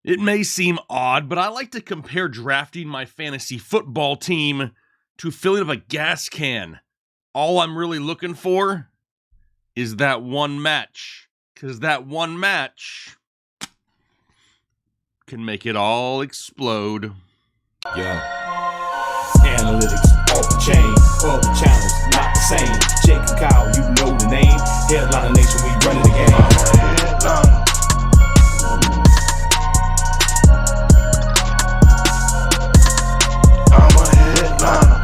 It may seem odd, but I like to compare drafting my fantasy football team to filling up a gas can. All I'm really looking for is that one match, because that one match can make it all explode. Yeah. Analytics, off the chain, all the channels, not the same. Jake and Kyle, you know the name. Headliner Nation, we running the game. I'm a headliner.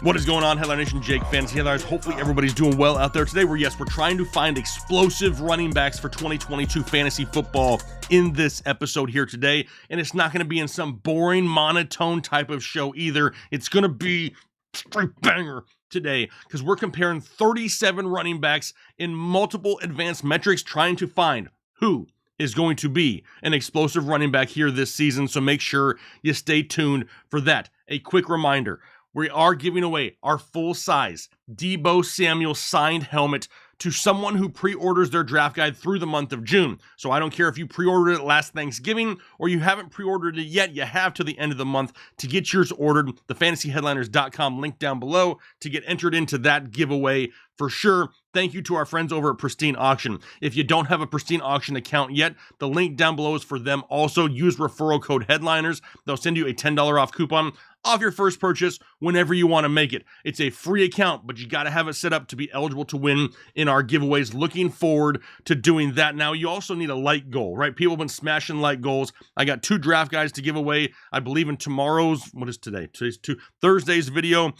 What is going on, Headliner Nation? Jake, Fantasy Headliners. Hopefully everybody's doing well out there today. We're trying to find explosive running backs for 2022 fantasy football in this episode here today. And it's not going to be in some boring, monotone type of show either. It's going to be straight banger today because we're comparing 37 running backs in multiple advanced metrics, trying to find who is going to be an explosive running back here this season. So make sure you stay tuned for that. A quick reminder. We are giving away our full-size Deebo Samuel signed helmet to someone who pre-orders their draft guide through the month of June. So I don't care if you pre-ordered it last Thanksgiving or you haven't pre-ordered it yet, you have to the end of the month to get yours ordered. The fantasyheadliners.com link down below to get entered into that giveaway for sure. Thank you to our friends over at Pristine Auction. If you don't have a Pristine Auction account yet, the link down below is for them. Also, use referral code Headliners. They'll send you a $10 off coupon off your first purchase whenever you want to make it. It's a free account, but you got to have it set up to be eligible to win in our giveaways. Looking forward to doing that. Now, you also need a like goal, right? People have been smashing like goals. I got 2 draft guides to give away, I believe, in tomorrow's, what is today? Today's Thursday's video,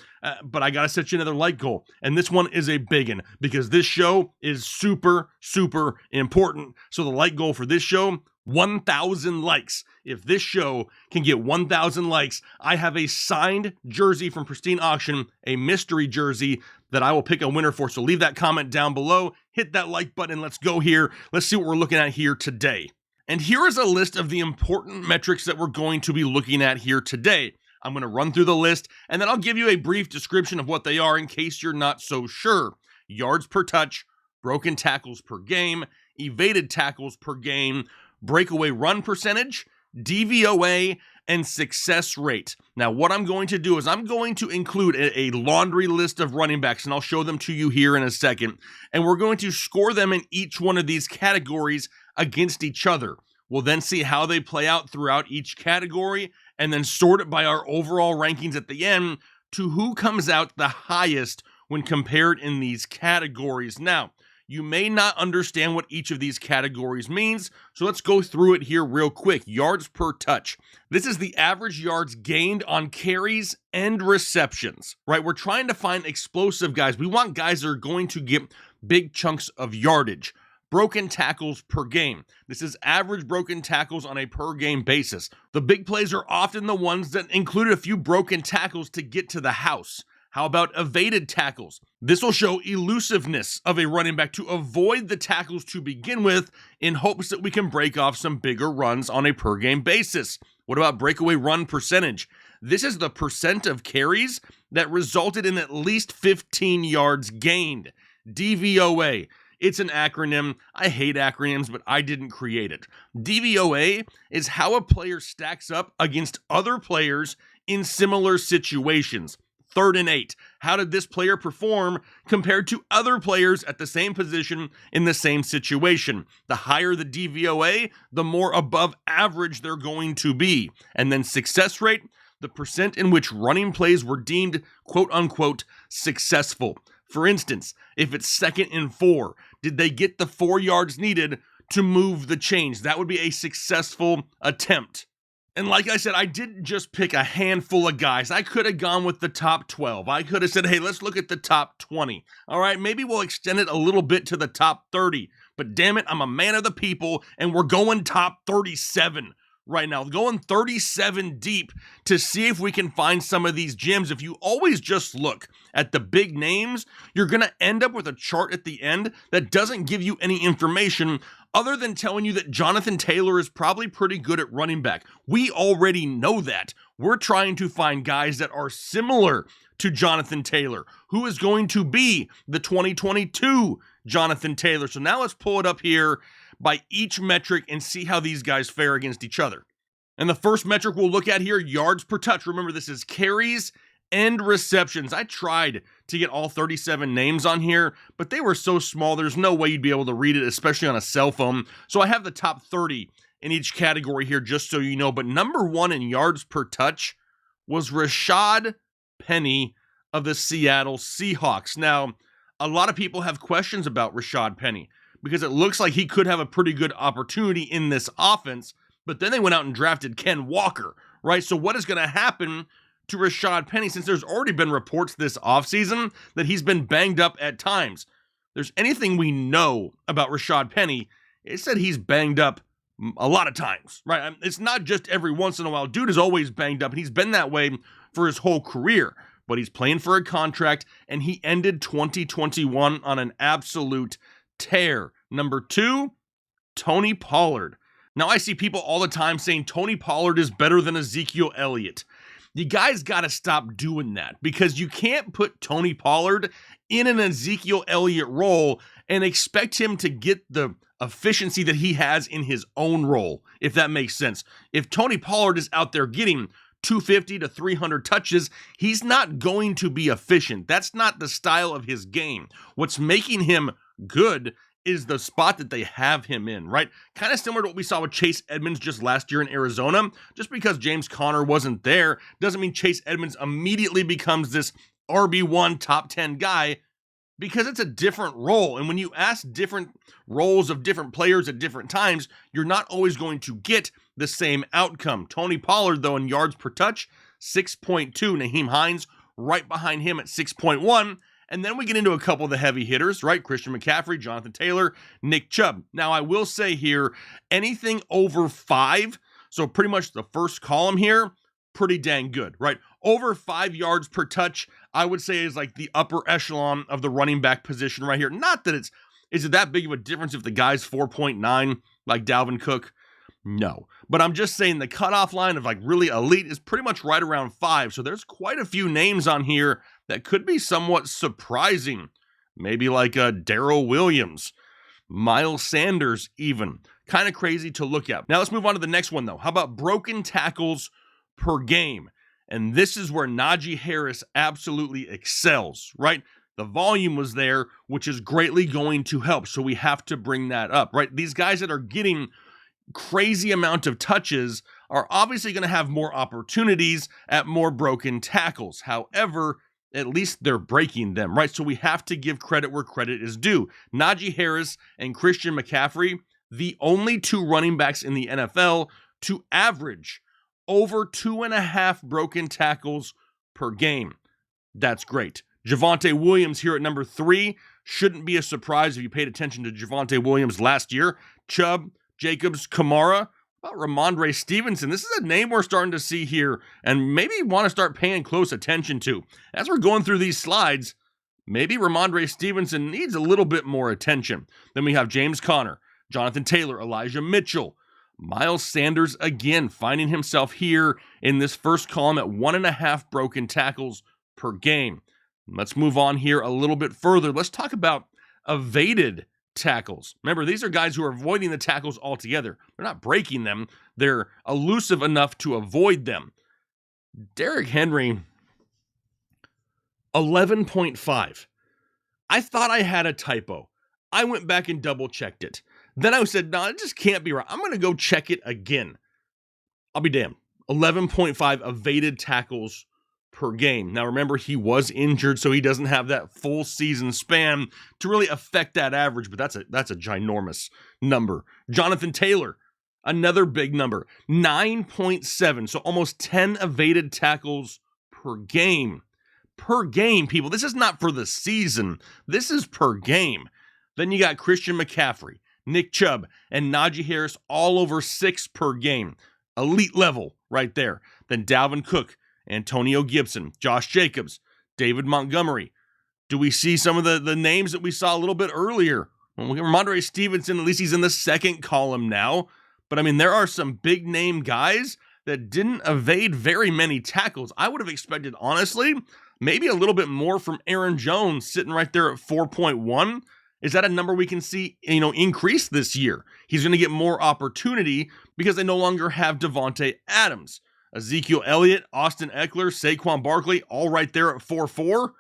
but I got to set you another like goal. And this one is a big one because this show is super, super important. So the like goal for this show, 1,000 likes. If this show can get 1,000 likes, I have a signed jersey from Pristine Auction, a mystery jersey that I will pick a winner for. So leave that comment down below, hit that like button, let's go here. Let's see what we're looking at here today. And here is a list of the important metrics that we're going to be looking at here today. I'm going to run through the list, and then I'll give you a brief description of what they are in case you're not so sure. Yards per touch, broken tackles per game, evaded tackles per game, breakaway run percentage, DVOA, and success rate. Now, what I'm going to do is I'm going to include a laundry list of running backs, and I'll show them to you here in a second. And we're going to score them in each one of these categories against each other. We'll then see how they play out throughout each category, and then sort it by our overall rankings at the end to who comes out the highest when compared in these categories. Now, you may not understand what each of these categories means, so let's go through it here real quick. Yards per touch. This is the average yards gained on carries and receptions, right? We're trying to find explosive guys. We want guys that are going to get big chunks of yardage. Broken tackles per game. This is average broken tackles on a per game basis. The big plays are often the ones that included a few broken tackles to get to the house. How about evaded tackles? This will show elusiveness of a running back to avoid the tackles to begin with in hopes that we can break off some bigger runs on a per game basis. What about breakaway run percentage? This is the percent of carries that resulted in at least 15 yards gained. DVOA. It's an acronym. I hate acronyms, but I didn't create it. DVOA is how a player stacks up against other players in similar situations. 3rd and 8. How did this player perform compared to other players at the same position in the same situation? The higher the DVOA, the more above average they're going to be. And then success rate, the percent in which running plays were deemed quote unquote successful. For instance, if it's 2nd and 4, did they get the 4 yards needed to move the chains? That would be a successful attempt. And like I said, I didn't just pick a handful of guys. I could have gone with the top 12. I could have said, hey, let's look at the top 20. All right, maybe we'll extend it a little bit to the top 30. But damn it, I'm a man of the people, and we're going top 37 right now. Going 37 deep to see if we can find some of these gems. If you always just look at the big names, you're going to end up with a chart at the end that doesn't give you any information other than telling you that Jonathan Taylor is probably pretty good at running back. We already know that. We're trying to find guys that are similar to Jonathan Taylor, who is going to be the 2022 Jonathan Taylor. So now let's pull it up here by each metric and see how these guys fare against each other. And the first metric we'll look at here, yards per touch. Remember, this is carries and receptions. I tried to get all 37 names on here, but they were so small, there's no way you'd be able to read it, especially on a cell phone. So I have the top 30 in each category here, just so you know. But number 1 in yards per touch was Rashad Penny of the Seattle Seahawks. Now, a lot of people have questions about Rashad Penny because it looks like he could have a pretty good opportunity in this offense, but then they went out and drafted Ken Walker, right? So what is going to happen to Rashad Penny, since there's already been reports this offseason that he's been banged up at times? There's anything we know about Rashad Penny, it said he's banged up a lot of times, right? It's not just every once in a while. Dude is always banged up, and he's been that way for his whole career. But he's playing for a contract, and he ended 2021 on an absolute tear. Number 2, Tony Pollard. Now, I see people all the time saying Tony Pollard is better than Ezekiel Elliott. You guys got to stop doing that, because you can't put Tony Pollard in an Ezekiel Elliott role and expect him to get the efficiency that he has in his own role, if that makes sense. If Tony Pollard is out there getting 250 to 300 touches, he's not going to be efficient. That's not the style of his game. What's making him good is the spot that they have him in, right? Kind of similar to what we saw with Chase Edmonds just last year in Arizona. Just because James Conner wasn't there doesn't mean Chase Edmonds immediately becomes this RB1 top 10 guy, because it's a different role. And when you ask different roles of different players at different times, you're not always going to get the same outcome. Tony Pollard, though, in yards per touch, 6.2. Nyheim Hines right behind him at 6.1. And then we get into a couple of the heavy hitters, right? Christian McCaffrey, Jonathan Taylor, Nick Chubb. Now, I will say here, anything over 5, so pretty much the first column here, pretty dang good, right? Over 5 yards per touch, I would say is like the upper echelon of the running back position right here. Not that is it that big of a difference if the guy's 4.9 like Dalvin Cook? No. But I'm just saying the cutoff line of like really elite is pretty much right around 5. So there's quite a few names on here that could be somewhat surprising. Maybe like Darrell Williams, Miles Sanders even. Kind of crazy to look at. Now let's move on to the next one though. How about broken tackles per game? And this is where Najee Harris absolutely excels, right? The volume was there, which is greatly going to help. So we have to bring that up, right? These guys that are getting crazy amount of touches are obviously going to have more opportunities at more broken tackles. However, at least they're breaking them, right? So we have to give credit where credit is due. Najee Harris and Christian McCaffrey, the only 2 running backs in the NFL to average over 2.5 broken tackles per game. That's great. Javonte Williams here at number 3. Shouldn't be a surprise if you paid attention to Javonte Williams last year. Chubb, Jacobs, Kamara. About Ramondre Stevenson. This is a name we're starting to see here and maybe want to start paying close attention to. As we're going through these slides, maybe Ramondre Stevenson needs a little bit more attention. Then we have James Conner, Jonathan Taylor, Elijah Mitchell, Miles Sanders again finding himself here in this first column at 1.5 broken tackles per game. Let's move on here a little bit further. Let's talk about evaded tackles. Remember, these are guys who are avoiding the tackles altogether. They're not breaking them. They're elusive enough to avoid them. Derrick Henry, 11.5. I thought I had a typo. I went back and double checked it. Then I said, no, it just can't be right. I'm going to go check it again. I'll be damned. 11.5 evaded tackles per game. Now remember, he was injured, so he doesn't have that full season span to really affect that average, but that's a ginormous number. Jonathan Taylor, another big number, 9.7, so almost 10 evaded tackles per game. Per game, people. This is not for the season. This is per game. Then you got Christian McCaffrey, Nick Chubb, and Najee Harris all over 6 per game. Elite level right there. Then Dalvin Cook, Antonio Gibson, Josh Jacobs, David Montgomery. Do we see some of the names that we saw a little bit earlier? Well, Ramondre Stevenson, at least he's in the second column now. But I mean, there are some big name guys that didn't evade very many tackles. I would have expected, honestly, maybe a little bit more from Aaron Jones sitting right there at 4.1. Is that a number we can see, increase this year? He's going to get more opportunity because they no longer have Devontae Adams. Ezekiel Elliott, Austin Eckler, Saquon Barkley, all right there at 4-4.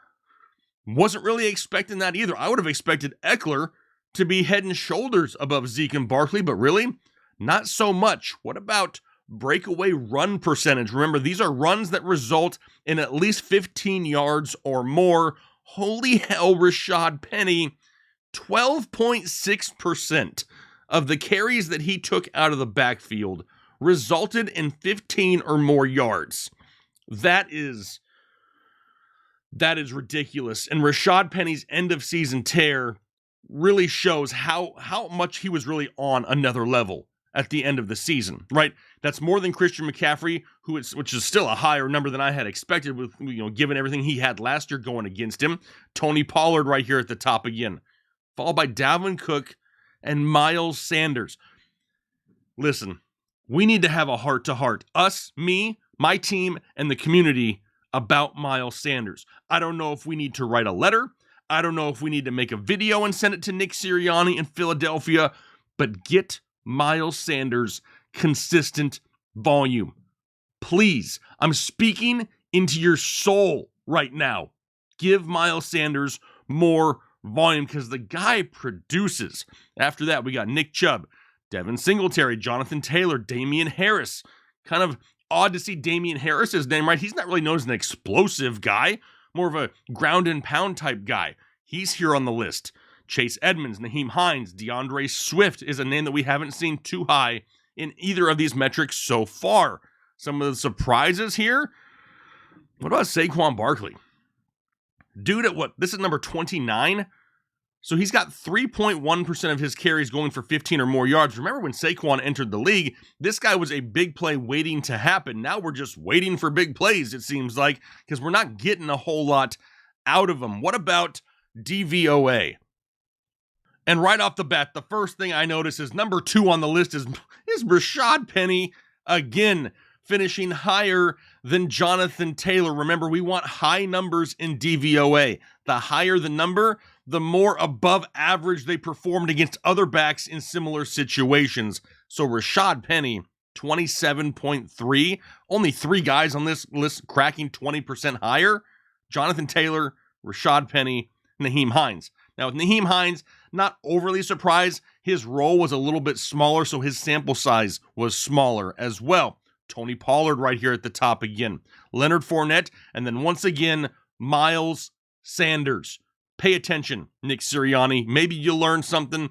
Wasn't really expecting that either. I would have expected Eckler to be head and shoulders above Zeke and Barkley, but really, not so much. What about breakaway run percentage? Remember, these are runs that result in at least 15 yards or more. Holy hell, Rashad Penny, 12.6% of the carries that he took out of the backfield resulted in 15 or more yards. That is ridiculous. And Rashad Penny's end of season tear really shows how much he was really on another level at the end of the season, right? That's more than Christian McCaffrey, which is still a higher number than I had expected with, given everything he had last year going against him. Tony Pollard right here at the top again, followed by Dalvin Cook and Miles Sanders. Listen, we need to have a heart-to-heart. Us, me, my team, and the community about Miles Sanders. I don't know if we need to write a letter. I don't know if we need to make a video and send it to Nick Sirianni in Philadelphia, but get Miles Sanders consistent volume. Please, I'm speaking into your soul right now. Give Miles Sanders more volume because the guy produces. After that, we got Nick Chubb, Devin Singletary, Jonathan Taylor, Damian Harris. Kind of odd to see Damian Harris's name, right? He's not really known as an explosive guy, more of a ground and pound type guy. He's here on the list. Chase Edmonds, Naheem Hines, DeAndre Swift is a name that we haven't seen too high in either of these metrics so far. Some of the surprises here. What about Saquon Barkley? Dude at what? This is number 29. So he's got 3.1% of his carries going for 15 or more yards. Remember when Saquon entered the league, this guy was a big play waiting to happen. Now we're just waiting for big plays, it seems like, because we're not getting a whole lot out of him. What about DVOA? And right off the bat, the first thing I notice is number 2 on the list is Rashad Penny, again, finishing higher than Jonathan Taylor. Remember, we want high numbers in DVOA. The higher the number, the more above average they performed against other backs in similar situations. So Rashad Penny, 27.3. Only 3 guys on this list cracking 20% higher. Jonathan Taylor, Rashad Penny, Naheem Hines. Now, with Naheem Hines, not overly surprised. His role was a little bit smaller, so his sample size was smaller as well. Tony Pollard right here at the top again. Leonard Fournette, and then once again, Miles Sanders. Pay attention, Nick Sirianni. Maybe you'll learn something.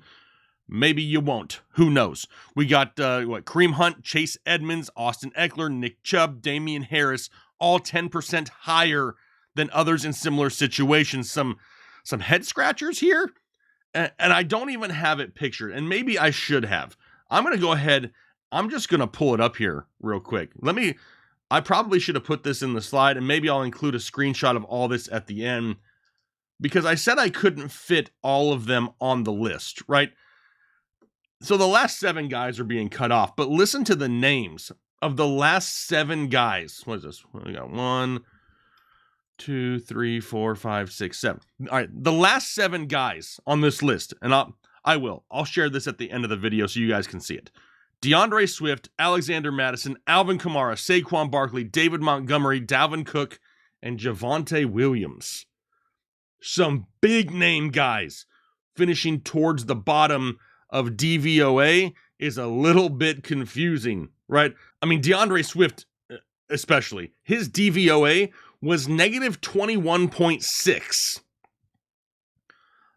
Maybe you won't. Who knows? We got Kareem Hunt, Chase Edmonds, Austin Eckler, Nick Chubb, Damian Harris, all 10% higher than others in similar situations. Some head scratchers here, and I don't even have it pictured, and maybe I should have. I'm going to go ahead. I'm just going to pull it up here real quick. I probably should have put this in the slide, and maybe I'll include a screenshot of all this at the end, because I said I couldn't fit all of them on the list, right? So the last 7 guys are being cut off, but listen to the names of the last 7 guys. What is this? We got 1, 2, 3, 4, 5, 6, 7. All right, the last 7 guys on this list, and I'll share this at the end of the video so you guys can see it. DeAndre Swift, Alexander Mattison, Alvin Kamara, Saquon Barkley, David Montgomery, Dalvin Cook, and Javonte Williams. Some big name guys finishing towards the bottom of DVOA is a little bit confusing, right? I mean, DeAndre Swift especially, his DVOA was negative 21.6.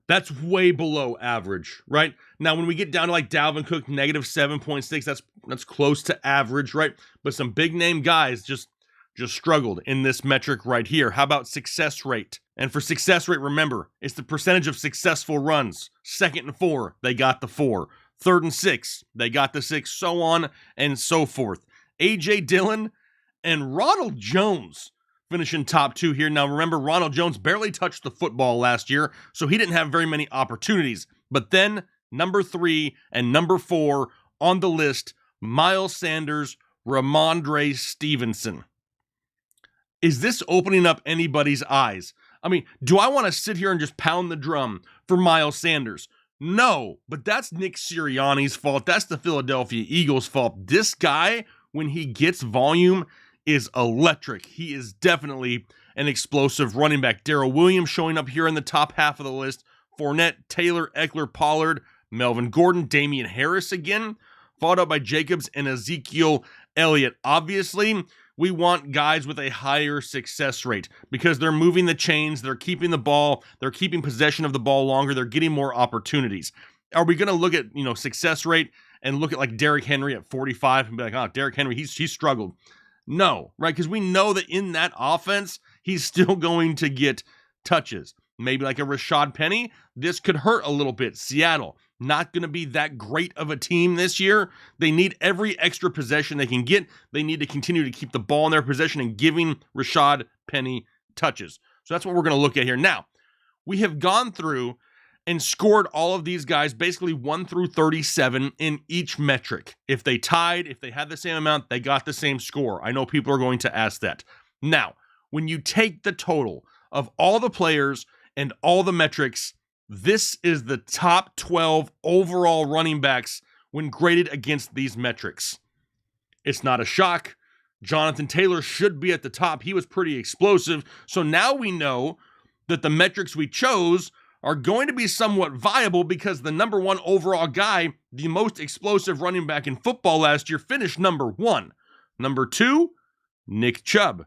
That's way below average, right? Now, when we get down to like Dalvin Cook, negative 7.6, that's close to average, right? But some big name guys just struggled in this metric right here. How about success rate? And for success rate, remember, it's the percentage of successful runs. 2nd and 4, they got the 4. 3rd and 6, they got the 6, so on and so forth. A.J. Dillon and Ronald Jones finishing top 2 here. Now, remember, Ronald Jones barely touched the football last year, so he didn't have very many opportunities. But then, number 3 and number 4 on the list, Miles Sanders, Ramondre Stevenson. Is this opening up anybody's eyes? I mean, do I want to sit here and just pound the drum for Miles Sanders? No, but that's Nick Sirianni's fault. That's the Philadelphia Eagles' fault. This guy, when he gets volume, is electric. He is definitely an explosive running back. Darrell Williams showing up here in the top half of the list. Fournette, Taylor, Eckler, Pollard, Melvin Gordon, Damian Harris again, followed up by Jacobs and Ezekiel Elliott. Obviously, we want guys with a higher success rate because they're moving the chains, they're keeping the ball, they're keeping possession of the ball longer, they're getting more opportunities. Are we going to look at, success rate and look at like Derrick Henry at 45 and be like, oh, Derrick Henry, he's struggled? No, right? Because we know that in that offense, he's still going to get touches. Maybe like a Rashad Penny, this could hurt a little bit. Seattle, not going to be that great of a team this year. They need every extra possession they can get. They need to continue to keep the ball in their possession and giving Rashad Penny touches. So that's what we're going to look at here. Now, we have gone through and scored all of these guys basically 1 through 37 in each metric. If they tied, if they had the same amount, they got the same score. I know people are going to ask that. Now, when you take the total of all the players and all the metrics, this is the top 12 overall running backs when graded against these metrics. It's not a shock. Jonathan Taylor should be at the top. He was pretty explosive. So now we know that the metrics we chose are going to be somewhat viable because the number one overall guy, the most explosive running back in football last year, finished number 1. Number 2, Nick Chubb.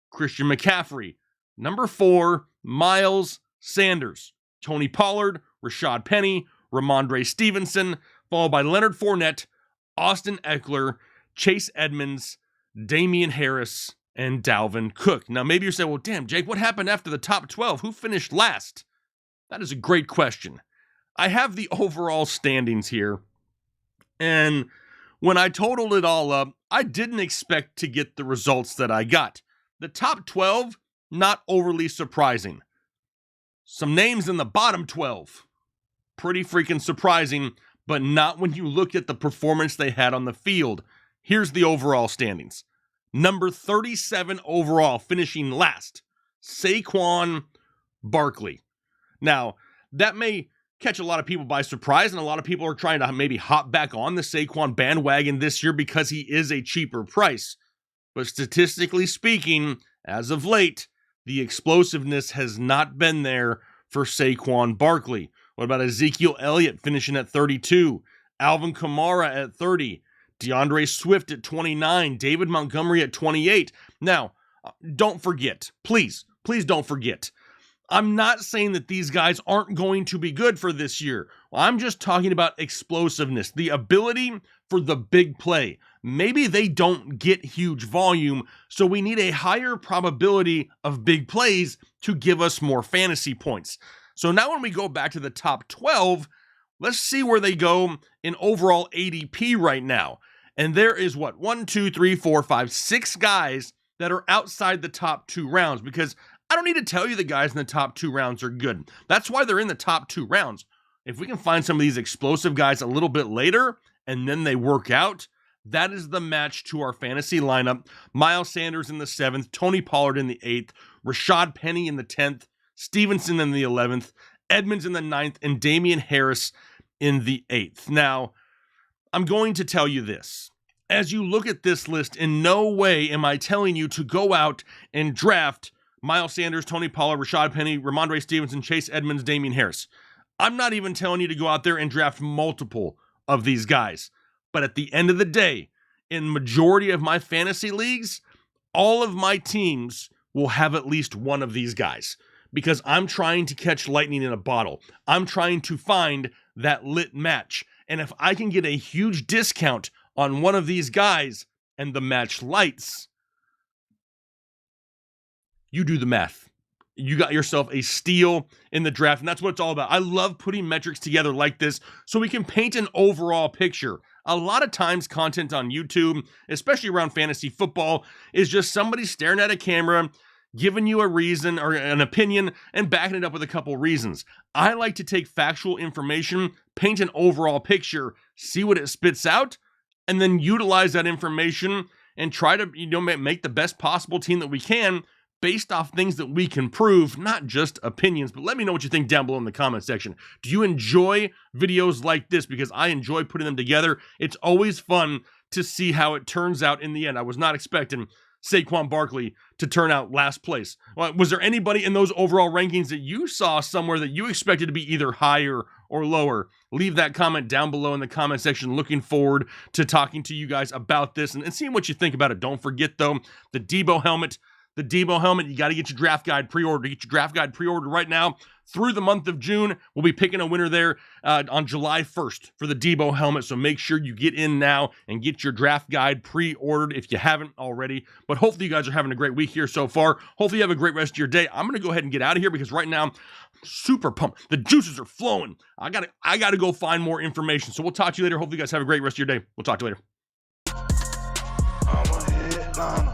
Christian McCaffrey. Number 4, Miles Sanders. Tony Pollard, Rashad Penny, Ramondre Stevenson, followed by Leonard Fournette, Austin Eckler, Chase Edmonds, Damian Harris, and Dalvin Cook. Now, maybe you're saying, well, damn, Jake, what happened after the top 12? Who finished last? That is a great question. I have the overall standings here, and when I totaled it all up, I didn't expect to get the results that I got. The top 12, not overly surprising. Some names in the bottom 12, pretty freaking surprising, but not when you look at the performance they had on the field. Here's the overall standings. Number 37 overall, finishing last, Saquon Barkley. Now, that may catch a lot of people by surprise, and a lot of people are trying to maybe hop back on the Saquon bandwagon this year because he is a cheaper price. But statistically speaking, as of late, the explosiveness has not been there for Saquon Barkley. What about Ezekiel Elliott finishing at 32? Alvin Kamara at 30? DeAndre Swift at 29? David Montgomery at 28? Now, don't forget, please don't forget, I'm not saying that these guys aren't going to be good for this year. I'm just talking about explosiveness, the ability for the big play. Maybe they don't get huge volume, so we need a higher probability of big plays to give us more fantasy points. So now when we go back to the top 12, let's see where they go in overall ADP right now. And there is 6 guys that are outside the top 2 rounds, because I don't need to tell you the guys in the top 2 rounds are good. That's why they're in the top 2 rounds. If we can find some of these explosive guys a little bit later and then they work out, that is the match to our fantasy lineup. Miles Sanders in the 7th, Tony Pollard in the 8th, Rashad Penny in the 10th, Stevenson in the 11th, Edmonds in the 9th, and Damian Harris in the 8th. Now, I'm going to tell you this. As you look at this list, in no way am I telling you to go out and draft Miles Sanders, Tony Pollard, Rashad Penny, Ramondre Stevenson, Chase Edmonds, Damian Harris. I'm not even telling you to go out there and draft multiple of these guys. But at the end of the day, in majority of my fantasy leagues, all of my teams will have at least one of these guys, because I'm trying to catch lightning in a bottle. I'm trying to find that lit match. And if I can get a huge discount on one of these guys and the match lights, you do the math. You got yourself a steal in the draft, and that's what it's all about. I love putting metrics together like this so we can paint an overall picture. A lot of times content on YouTube, especially around fantasy football, is just somebody staring at a camera, giving you a reason or an opinion and backing it up with a couple reasons. I like to take factual information, paint an overall picture, see what it spits out, and then utilize that information and try to make the best possible team that we can based off things that we can prove, not just opinions. But let me know what you think down below in the comment section. Do you enjoy videos like this? Because I enjoy putting them together. It's always fun to see how it turns out in the end. I was not expecting Saquon Barkley to turn out last place. Was there anybody in those overall rankings that you saw somewhere that you expected to be either higher or lower? Leave that comment down below in the comment section. Looking forward to talking to you guys about this and seeing what you think about it. Don't forget, though, the Debo helmet. The Debo helmet, you got to get your draft guide pre-ordered. Get your draft guide pre-ordered right now through the month of June. We'll be picking a winner there on July 1st for the Debo helmet, so make sure you get in now and get your draft guide pre-ordered if you haven't already. But hopefully you guys are having a great week here so far. Hopefully you have a great rest of your day. I'm going to go ahead and get out of here because right now I'm super pumped. The juices are flowing. I got to go find more information. So we'll talk to you later. Hopefully you guys have a great rest of your day. We'll talk to you later.